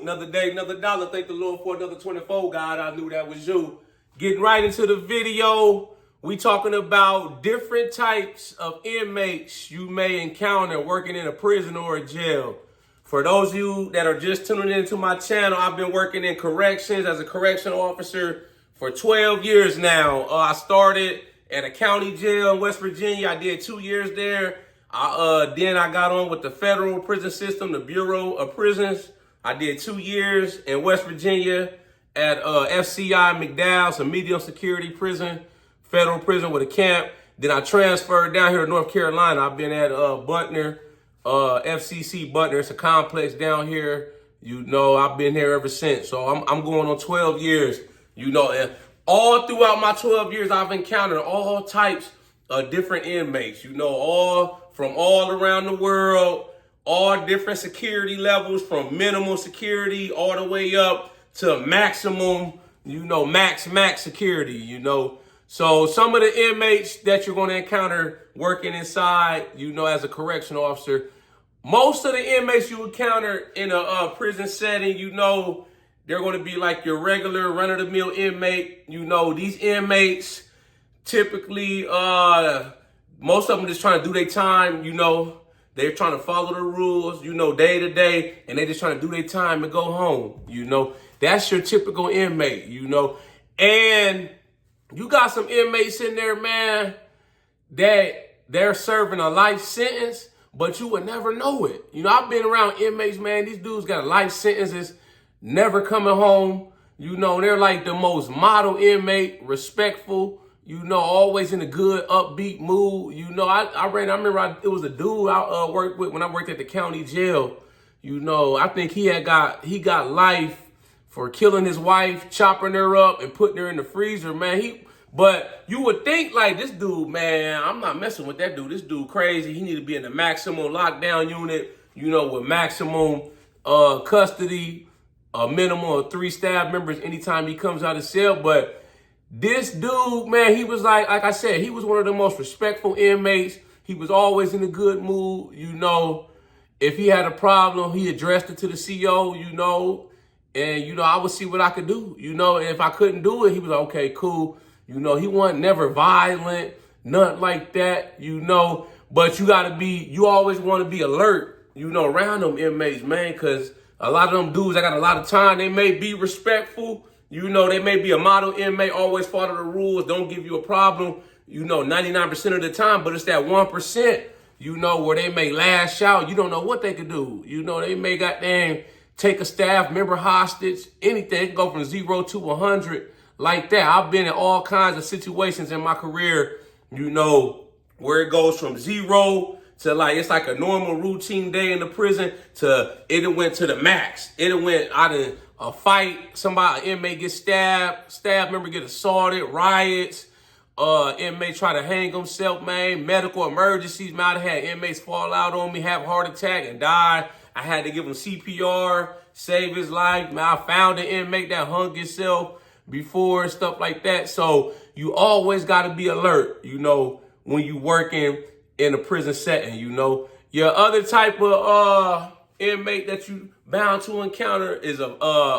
Another day, another dollar. Thank the Lord for another 24, God. I knew that was you. Getting right into the video. We talking about different types of inmates you may encounter working in a prison or a jail. For those of you that are just tuning into my channel, I've been working in corrections as a correctional officer for 12 years now. I started at a county jail in West Virginia. I did 2 years there. Then I got on with the federal prison system, the Bureau of Prisons. I did 2 years in West Virginia at FCI McDowell's, a medium security prison, federal prison with a camp. Then I transferred down here to North Carolina. I've been at Butner, FCC Butner. It's a complex down here. You know, I've been here ever since. So I'm going on 12 years. You know, and all throughout my 12 years, I've encountered all types of different inmates. You know, all from all around the world, all different security levels, from minimal security all the way up to maximum, you know, max security, you know. So some of the inmates that you're going to encounter working inside, you know, as a correctional officer, most of the inmates you encounter in a prison setting, you know, they're going to be like your regular run-of-the-mill inmate. You know, these inmates typically, most of them just trying to do their time, you know. They're trying to follow the rules, you know, day to day, and they just trying to do their time and go home, you know. That's your typical inmate, you know. And you got some inmates in there, man, that they're serving a life sentence, but you would never know it. You know, I've been around inmates, man. These dudes got life sentences, never coming home. You know, they're like the most model inmate, respectful, you know, always in a good, upbeat mood. You know, I remember it was a dude I worked with when I worked at the county jail. You know, I think he got life for killing his wife, chopping her up and putting her in the freezer, man. But you would think like, this dude, man, I'm not messing with that dude. This dude crazy. He need to be in the maximum lockdown unit, you know, with maximum custody, a minimum of 3 staff members anytime he comes out of cell. But this dude, man, he was like I said, he was one of the most respectful inmates. He was always in a good mood, you know. If he had a problem, he addressed it to the CO, you know. And, you know, I would see what I could do, you know. And if I couldn't do it, he was like, okay, cool. You know, he wasn't never violent, nothing like that, you know. But you always want to be alert, you know, around them inmates, man, because a lot of them dudes, I got a lot of time. They may be respectful. You know, they may be a model inmate, always follow the rules, don't give you a problem, you know, 99% of the time. But it's that 1%, you know, where they may lash out. You don't know what they could do. You know, they may take a staff member hostage, anything. It can go from 0 to 100 like that. I've been in all kinds of situations in my career, you know, where it goes from 0 to like, it's like a normal routine day in the prison to it went to the max. It went out of a fight, an inmate gets stabbed, staff member get assaulted, riots, inmate try to hang himself, man, medical emergencies, man. I had inmates fall out on me, have a heart attack and die. I had to give him CPR, save his life. Man, I found an inmate that hung himself before, stuff like that. So you always got to be alert, you know, when you working in a prison setting, you know. Your other type of inmate that you bound to encounter is a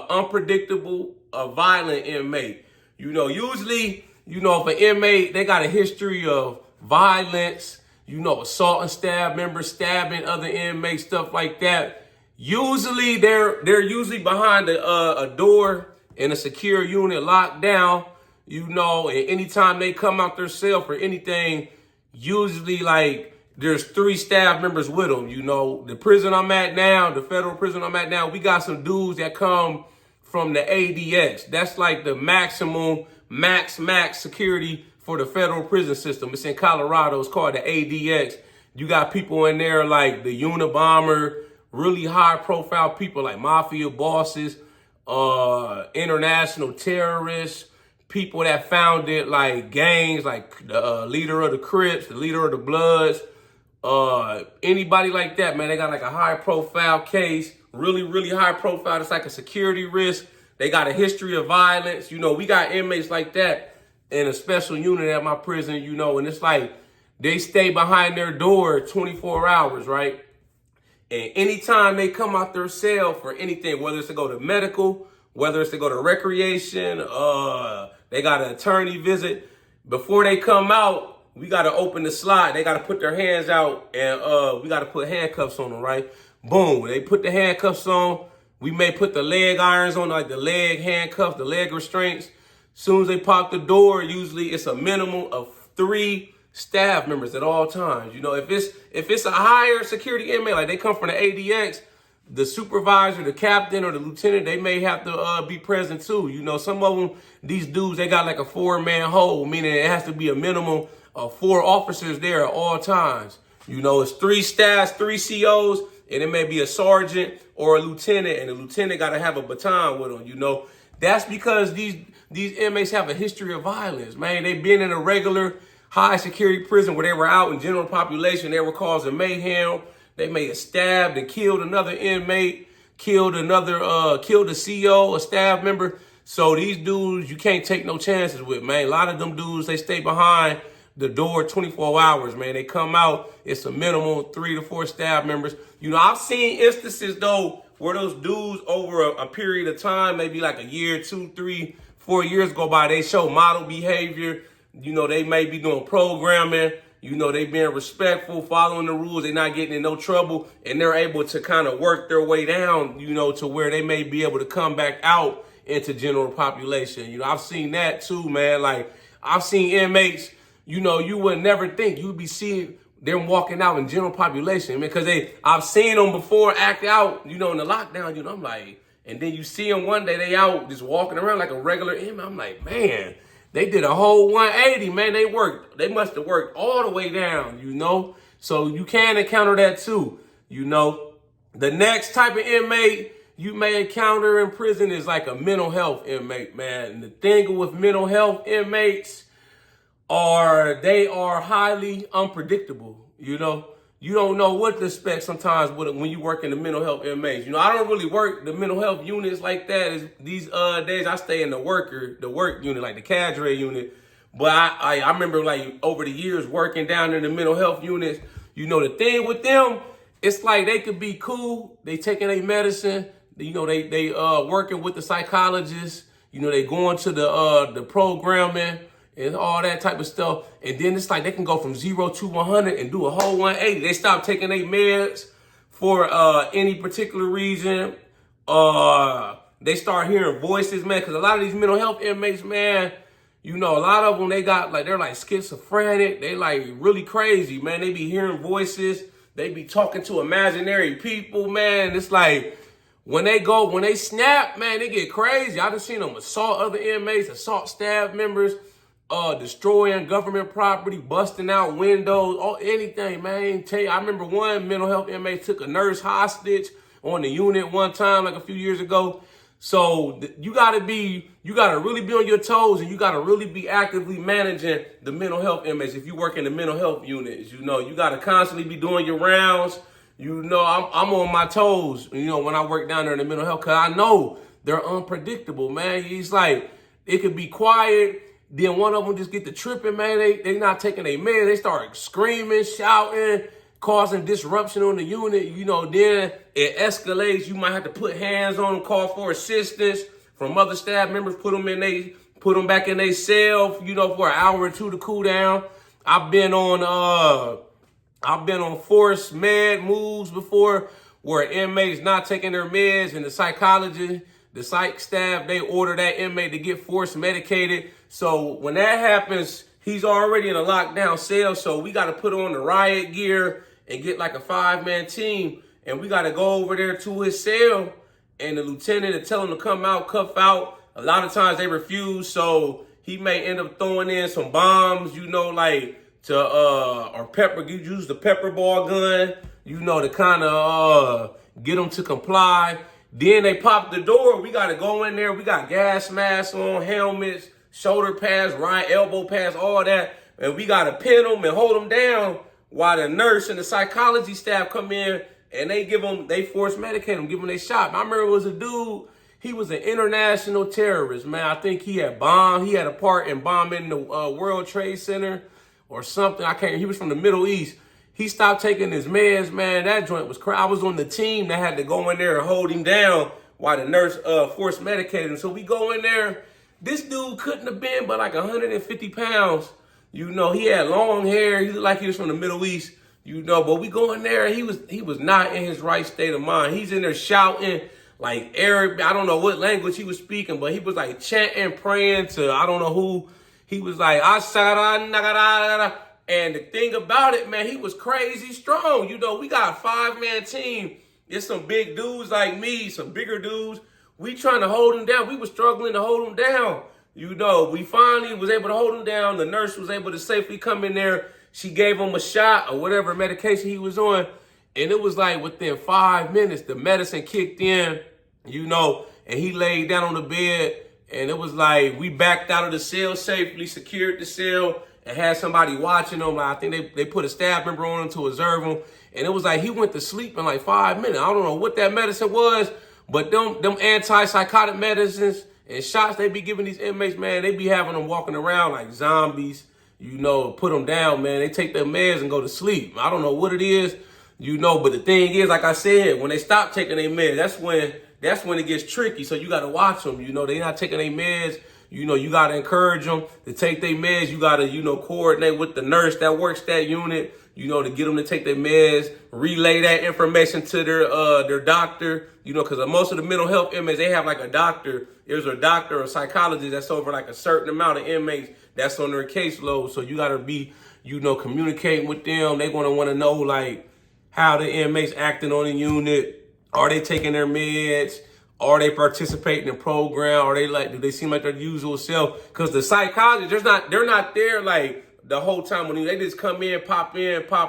unpredictable, violent inmate. You know, usually, you know, if an inmate, they got a history of violence, you know, assaulting staff members, stabbing other inmates, stuff like that. Usually, they're usually behind a door in a secure unit, locked down, you know, and anytime they come out their cell for anything, usually like there's 3 staff members with them. You know, the prison I'm at now, the federal prison I'm at now, we got some dudes that come from the ADX. That's like the maximum, max security for the federal prison system. It's in Colorado. It's called the ADX. You got people in there like the Unabomber, really high profile people like mafia bosses, international terrorists, people that founded like gangs, like the leader of the Crips, the leader of the Bloods, anybody like that, man. They got like a high profile case, really high profile. It's like a security risk. They got a history of violence. You know, we got inmates like that in a special unit at my prison, you know, and it's like they stay behind their door 24 hours, right? And anytime they come out their cell for anything, whether it's to go to medical, whether it's to go to recreation, they got an attorney visit, before they come out, we got to open the slide. They got to put their hands out, and we got to put handcuffs on them, right? Boom. They put the handcuffs on. We may put the leg irons on, like the leg handcuffs, the leg restraints. Soon as they pop the door, usually it's a minimum of 3 staff members at all times. You know, if it's a higher security inmate, like they come from the ADX, the supervisor, the captain, or the lieutenant, they may have to be present too. You know, some of them, these dudes, they got like a 4-man hold, meaning it has to be a minimum of 4 officers there at all times. You know, it's 3 staffs, 3 COs, and it may be a sergeant or a lieutenant, and the lieutenant got to have a baton with them. You know, that's because these inmates have a history of violence, man. They've been in a regular high security prison where they were out in general population. They were causing mayhem. They may have stabbed and killed another inmate, killed a CO, a staff member. So these dudes, you can't take no chances with, man. A lot of them dudes, they stay behind the door 24 hours, man. They come out, it's a minimum of 3 to 4 staff members. You know, I've seen instances, though, where those dudes over a period of time, maybe like a year, 2, 3, 4 years go by, they show model behavior. You know, they may be doing programming. You know, they being respectful, following the rules. They're not getting in no trouble. And they're able to kind of work their way down, you know, to where they may be able to come back out into general population. You know, I've seen that too, man. Like, I've seen inmates, you know, you would never think you'd be seeing them walking out in general population, man, because I've seen them before act out, you know, in the lockdown, you know, I'm like, and then you see them one day, they out just walking around like a regular inmate. I'm like, man, they did a whole 180, man. They must have worked all the way down, you know? So you can encounter that too, you know? The next type of inmate you may encounter in prison is like a mental health inmate, man. And the thing with mental health inmates they are highly unpredictable, you know? You don't know what to expect sometimes when you work in the mental health inmates. You know, I don't really work the mental health units like that. These days I stay in the work unit, like the cadre unit. But I remember, like, over the years working down in the mental health units, you know, the thing with them, it's like they could be cool. They taking their medicine. You know, they working with the psychologist. You know, they going to the programming and all that type of stuff. And then it's like they can go from 0 to 100 and do a whole 180. They stop taking their meds for any particular reason. They start hearing voices, man, because a lot of these mental health inmates, man, you know, a lot of them, they're like schizophrenic. They like really crazy, man. They be hearing voices. They be talking to imaginary people, man. It's like when they snap, man, they get crazy. I done seen them assault other inmates, assault staff members, destroying government property, busting out windows, anything, man. I remember one mental health inmate took a nurse hostage on the unit one time, like a few years ago. So you gotta really be on your toes, and you gotta really be actively managing the mental health inmates. If you work in the mental health units, you know, you gotta constantly be doing your rounds. You know, I'm on my toes, you know, when I work down there in the mental health, cause I know they're unpredictable, man. It's like, it could be quiet. Then one of them just get to tripping, man. They not taking their meds. They start screaming, shouting, causing disruption on the unit. You know, then it escalates. You might have to put hands on them, call for assistance from other staff members, put them back in their cell, you know, for an hour or two to cool down. I've been on forced med moves before, where inmates not taking their meds, and the psychologist, the psych staff, they order that inmate to get forced medicated. So when that happens, he's already in a lockdown cell. So we got to put on the riot gear and get like a 5-man team. And we got to go over there to his cell, and the lieutenant and tell him to come out, cuff out. A lot of times they refuse. So he may end up throwing in some bombs, you know, like or use the pepper ball gun, you know, to kind of get them to comply. Then they pop the door. We got to go in there. We got gas masks on, helmets, shoulder pads, right, elbow pads, all that. And we got to pin them and hold them down while the nurse and the psychology staff come in, and they force medicate them, give them their shot. I remember it was a dude, he was an international terrorist, man. I think he had a part in bombing the World Trade Center or something. He was from the Middle East. He stopped taking his meds, man. That joint was crazy. I was on the team that had to go in there and hold him down while the nurse forced medicated him. So we go in there. This dude couldn't have been but like 150 pounds. You know, he had long hair. He looked like he was from the Middle East. You know, but we go in there. He was not in his right state of mind. He's in there shouting like Arabic. I don't know what language he was speaking, but he was like chanting, praying to I don't know who. He was like, Asara Nagara. And the thing about it, man, he was crazy strong. You know, we got a 5-man team. There's some big dudes like me, some bigger dudes. We trying to hold him down. We were struggling to hold him down. You know, we finally was able to hold him down. The nurse was able to safely come in there. She gave him a shot or whatever medication he was on. And it was like within 5 minutes, the medicine kicked in, you know, and he laid down on the bed. And it was like we backed out of the cell safely, secured the cell, and had somebody watching him. Like, I think they put a staff member on him to observe him. And it was like he went to sleep in like 5 minutes. I don't know what that medicine was, but them antipsychotic medicines and shots they be giving these inmates, man, they be having them walking around like zombies. You know, put them down, man. They take their meds and go to sleep. I don't know what it is, you know, but the thing is, like I said, when they stop taking their meds, that's when it gets tricky. So you got to watch them. You know, they not taking their meds. You know, you got to encourage them to take their meds. You got to, you know, coordinate with the nurse that works that unit, you know, to get them to take their meds, relay that information to their doctor, you know, because most of the mental health inmates, they have like a doctor. There's a doctor or a psychologist that's over like a certain amount of inmates that's on their caseload. So you got to be, you know, communicating with them. They're going to want to know, like, how the inmates acting on the unit. Are they taking their meds? Are they participating in program? Are they like, do they seem like their usual self? Because the psychologists, they're not there like the whole time. When they just come in, pop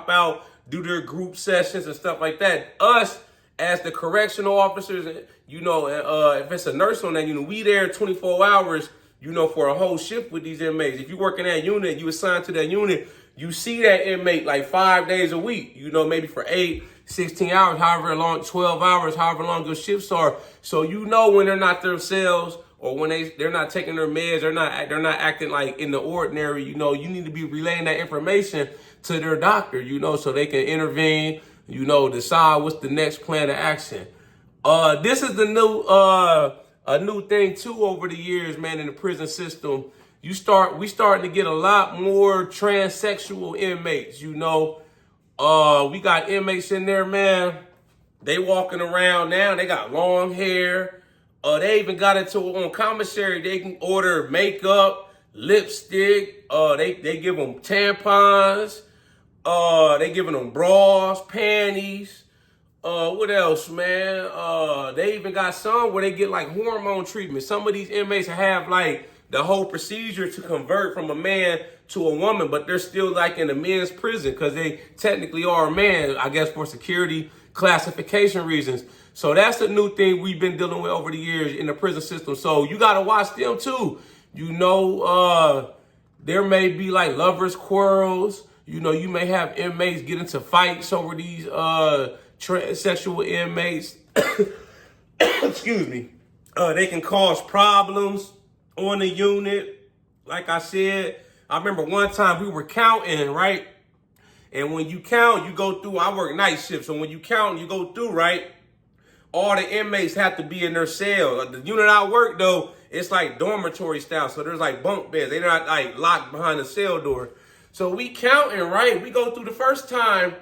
out, do their group sessions and stuff like that. Us, as the correctional officers, you know, if it's a nurse on that unit, we there 24 hours, you know, for a whole shift with these inmates. If you work in that unit, you assigned to that unit, you see that inmate like 5 days a week, you know, maybe for 8, 16 hours, however long, 12 hours, however long your shifts are. So you know when they're not themselves or when they're not taking their meds, they're not acting like in the ordinary, you know, you need to be relaying that information to their doctor, you know, so they can intervene, you know, decide what's the next plan of action. This is the new a new thing too over the years, man, in the prison system. We starting to get a lot more transsexual inmates, you know. We got inmates in there, man. They walking around now. They got long hair. They even got it to on commissary. They can order makeup, lipstick. They give them tampons. They giving them bras, panties. What else, man? They even got some where they get like hormone treatment. Some of these inmates have like the whole procedure to convert from a man to a woman, but they're still like in a men's prison because they technically are a man, I guess, for security classification reasons. So that's the new thing we've been dealing with over the years in the prison system. So you got to watch them too. You know, there may be like lovers' quarrels. You know, you may have inmates get into fights over these transsexual inmates. Excuse me. They can cause problems on the unit. Like I said, I remember one time we were counting, right? And when you count, you go through, I work night shift. So when you count, you go through, right? All the inmates have to be in their cell. The unit I work, though, it's like dormitory style. So there's like bunk beds. They're not like locked behind the cell door. So we counting, right? We go through the first time,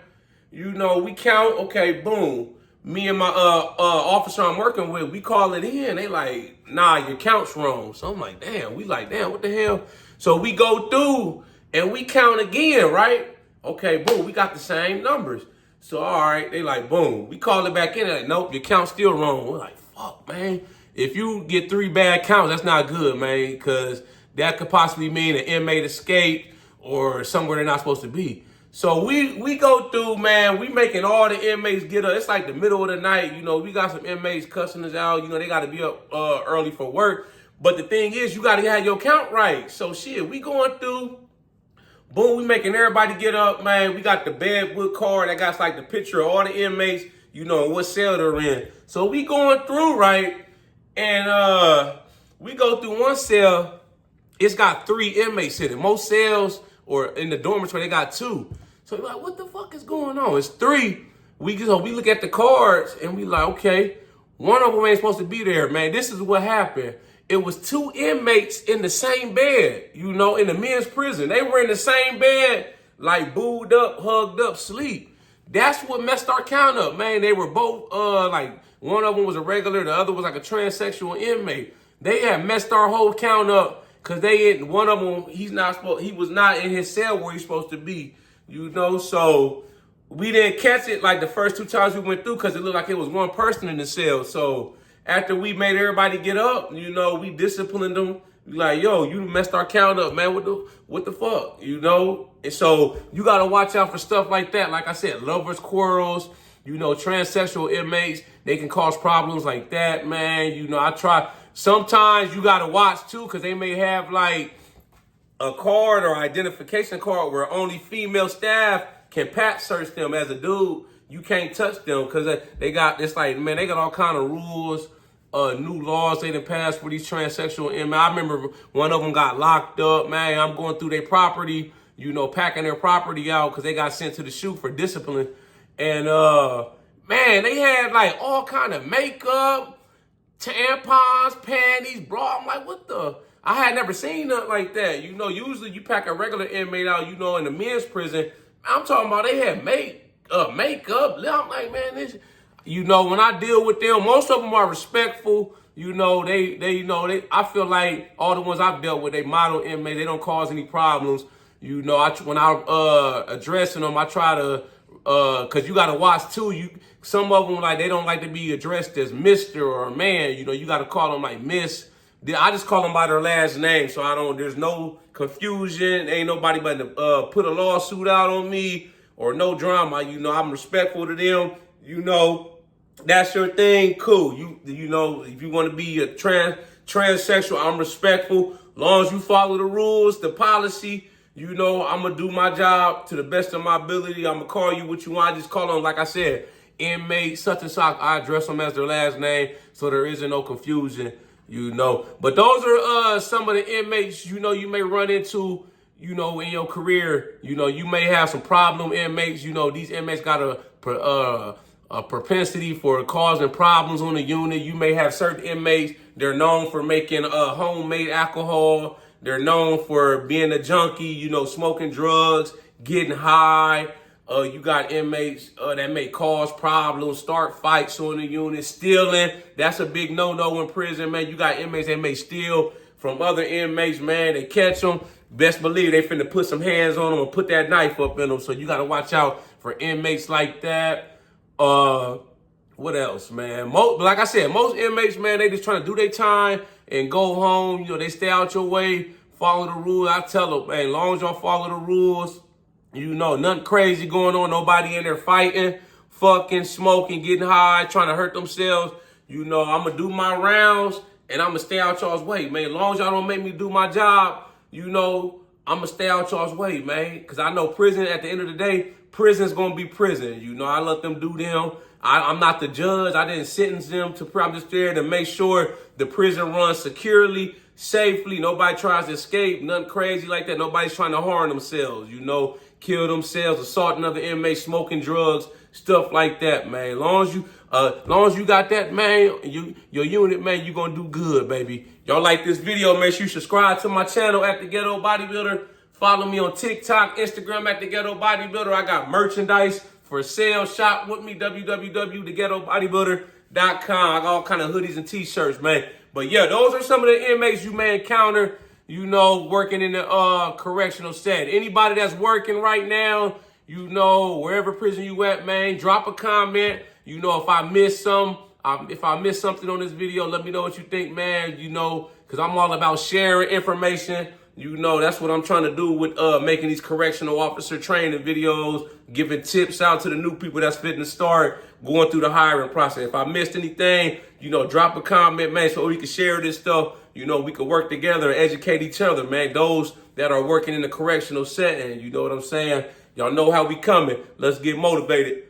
you know, we count, okay, boom. Me and my officer I'm working with, we call it in. They like, nah, your count's wrong. So I'm like, damn. We like, damn, what the hell? So we go through and we count again, right? Okay, boom, we got the same numbers. So, all right, they like, boom. We call it back in. Like, nope, your count's still wrong. We're like, fuck, man. If you get 3 bad counts, that's not good, man, because that could possibly mean an inmate escaped or somewhere they're not supposed to be. So we go through, man, we making all the inmates get up. It's like the middle of the night, you know, we got some inmates cussing us out. You know, they got to be up early for work. But the thing is, you got to have your count right. So shit, we going through, boom, we making everybody get up, man. We got the bedwood card that got like the picture of all the inmates, you know, what cell they're in. So we going through, right? And we go through one cell, it's got 3 inmates in it. Most cells or in the dormitory, they got 2. So you're like, what the fuck is going on? It's 3. We look at the cards and we like, okay, one of them ain't supposed to be there, man. This is what happened. It was 2 inmates in the same bed, in the men's prison. They were in the same bed, like booed up, hugged up, sleep. That's what messed our count up, man. They were both, like, one of them was a regular, the other was like a transsexual inmate. They had messed our whole count up because one of them, he was not in his cell where he's supposed to be, so we didn't catch it like the first 2 times we went through because it looked like it was one person in the cell. So after we made everybody get up, we disciplined them. Like, yo, you messed our count up, man. What the fuck, And so you got to watch out for stuff like that. Like I said, lovers' quarrels, transsexual inmates, they can cause problems like that, man. I try. Sometimes you got to watch, too, because they may have, like, a card or identification card where only female staff can pat search them. As a dude, you can't touch them because they got all kind of rules, new laws they done passed for these transsexual inmates. I remember one of them got locked up, man. I'm going through their property, packing their property out because they got sent to the chute for discipline. And, man, they had like all kind of makeup, tampons, panties, bra. I'm like, what the? I had never seen nothing like that. Usually you pack a regular inmate out, in the men's prison. I'm talking about they had makeup. I'm like, man, this, when I deal with them, most of them are respectful. I feel like all the ones I've dealt with, they model inmates, they don't cause any problems. When I addressing them, I try to, cause you gotta watch too. Some of them, like, they don't like to be addressed as Mr. or man. You gotta call them like Miss. I just call them by their last name, so there's no confusion. Ain't nobody about to put a lawsuit out on me or no drama. I'm respectful to them. That's your thing, cool. If you want to be a transsexual, I'm respectful. Long as you follow the rules, the policy, I'm going to do my job to the best of my ability. I'm going to call you what you want. I just call them, like I said, inmate, such and such. I address them as their last name so there isn't no confusion. But those are some of the inmates, you may run into, in your career. You may have some problem inmates. These inmates got a propensity for causing problems on the unit. You may have certain inmates, they're known for making homemade alcohol. They're known for being a junkie, smoking drugs, getting high. You got inmates that may cause problems, start fights on the unit, stealing. That's a big no-no in prison, man. You got inmates that may steal from other inmates, man. They catch them. Best believe they finna put some hands on them and put that knife up in them. So you got to watch out for inmates like that. What else, man? Like I said, most inmates, man, they just trying to do their time and go home. They stay out your way, follow the rules. I tell them, man, as long as y'all follow the rules, nothing crazy going on. Nobody in there fighting, fucking, smoking, getting high, trying to hurt themselves. I'm going to do my rounds and I'm going to stay out y'all's way, man. As long as y'all don't make me do my job, I'm going to stay out y'all's way, man. Because I know prison, at the end of the day, prison's going to be prison. I let them do them. I'm not the judge. I didn't sentence them to prison. I'm just there to make sure the prison runs securely, safely. Nobody tries to escape, nothing crazy like that. Nobody's trying to harm themselves, kill themselves, assaulting other inmates, smoking drugs, stuff like that, man. As long as you got that, man, your unit, man, you gonna do good, baby. Y'all like this video, make sure you subscribe to my channel at The Ghetto Bodybuilder. Follow me on TikTok, Instagram at The Ghetto Bodybuilder. I got merchandise for sale. Shop with me, www.theghettobodybuilder.com. I got all kind of hoodies and t-shirts, man. But yeah, those are some of the inmates you may encounter, working in the correctional setting. Anybody that's working right now, wherever prison you at, man, drop a comment. If I missed something on this video, let me know what you think, man. Because I'm all about sharing information. That's what I'm trying to do with making these correctional officer training videos, giving tips out to the new people that's fitting to start going through the hiring process. If I missed anything, drop a comment, man, so we can share this stuff. We can work together and educate each other, man. Those that are working in the correctional setting, you know what I'm saying? Y'all know how we coming. Let's get motivated.